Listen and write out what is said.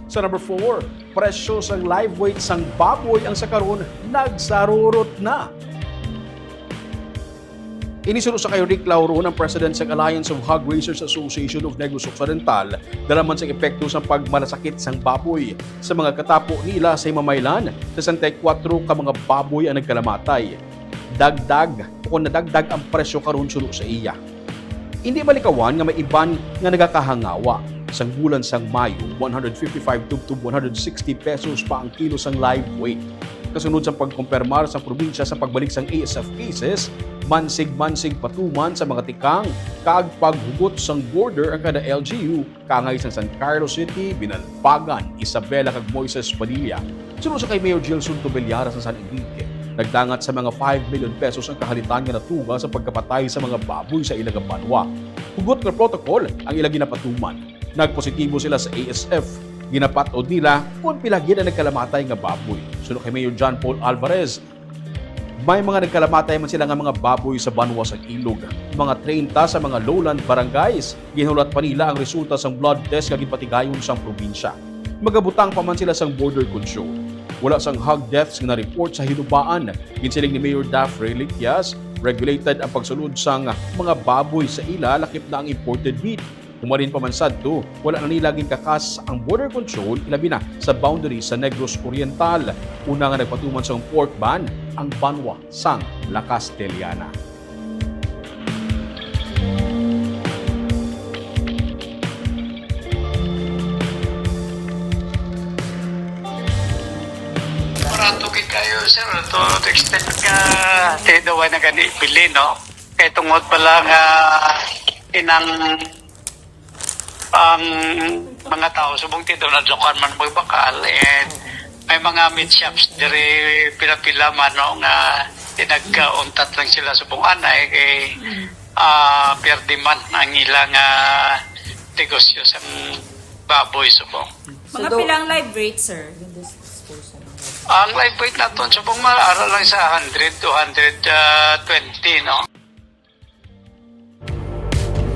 Sa number 4, presyo sang live weight sang baboy ang sa karon nagsarurot na. Inisuro sa kay Rick Lauro ng President sa Alliance of Hog Raisers Association of Negros Occidental dalaman sa epekto sa pagmalasakit sang baboy. Sa mga katapo nila sa Mamaylan, 64 ka mga baboy ang nagkalamatay. Dagdag o nadagdag ang presyo karon sulo sa iya. Hindi malikawan nga may iban nga nagakahangawa. Sang bulan sang Mayo, 155 to 160 pesos pa ang kilo sang live weight. Kasunod sa pagkumpirmar sa probinsya sa pagbalik sang ASF cases, mansig-mansig patuman sa mga tikang kaag paghugot sang border ang kada LGU kangay sa San Carlos City, Binalpagan, Isabela kag Moises Padilla. Sunod sa kay Mayor Gilson Tobeliara sa San Enrique, nagdangat sa mga 5 million pesos ang kahalitan nga natuga sa pagkapatay sa mga baboy sa ilang banwa. Hugot nga protocol ang ilang ginapatuman. Nagpositibo sila sa ASF. Ginapatod nila kung pilagyan ang nagkalamatay nga baboy. Sunod kay Mayor John Paul Alvarez, may mga nagkalamatay man sila nga mga baboy sa banwa sa ilog. Mga 30 sa mga lowland barangays, ginulat pa nila ang resulta sang blood test nga gipatigayon sang probinsya. Magabutang pa man sila sang border control. Wala sang hog deaths nga na-report sa hinubaan. Ginsiling ni Mayor Daf Reliquias, regulated ang pagsulod sang mga baboy sa ila lakip na ang imported meat. Umarin pa man sadto, wala na nilaging kakas ang border control ilabi na sa boundary sa Negros Oriental. Una nga nagpatuman sa pork ban ang banwa sang La Castellana. Marato kayo, sir. To the extent nga dawa na gani pili, no? Kaya tungod pala nga inang ang mga tao subong ti daw nadlokan man magbakal and may mga meat shops diri pila-pila man no nga tinagkauntat lang sila subong anay kay perdi man ang ilang negosyo sa baboy subong. Mga pilang live rate, sir? Ang live weight naton subong maaral lang sa 100 to 120 no.